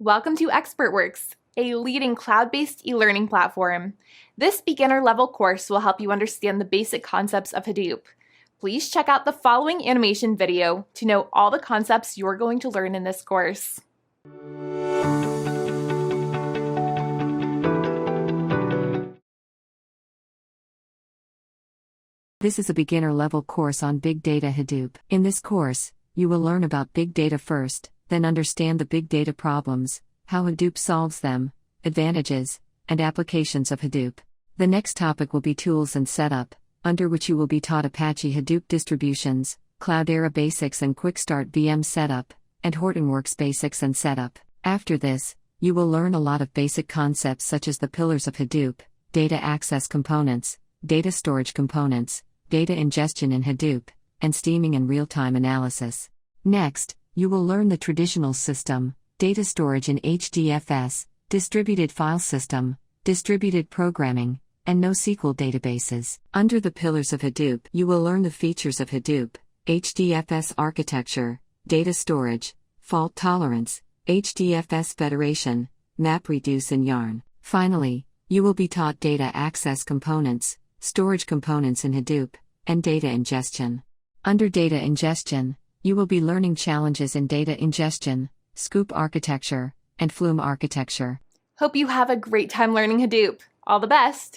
Welcome to ExpertWorks, a leading cloud-based e-learning platform. This beginner-level course will help you understand the basic concepts of Hadoop. Please check out the following animation video to know all the concepts you're going to learn in this course. This is a beginner-level course on Big Data Hadoop. In this course, you will learn about big data first, then understand the big data problems, how Hadoop solves them, advantages, and applications of Hadoop. The next topic will be tools and setup, under which you will be taught Apache Hadoop distributions, Cloudera basics and Quick Start VM setup, and Hortonworks basics and setup. After this, you will learn a lot of basic concepts such as the pillars of Hadoop, data access components, data storage components, data ingestion in Hadoop, and steaming and real-time analysis. Next, you will learn the traditional system, data storage in HDFS, distributed file system, distributed programming, and NoSQL databases. Under the pillars of Hadoop, you will learn the features of Hadoop, HDFS architecture, data storage, fault tolerance, HDFS federation, MapReduce and Yarn. Finally, you will be taught data access components, storage components in Hadoop, and data ingestion. Under data ingestion, you will be learning challenges in data ingestion, scoop architecture, and flume architecture. Hope you have a great time learning Hadoop. All the best!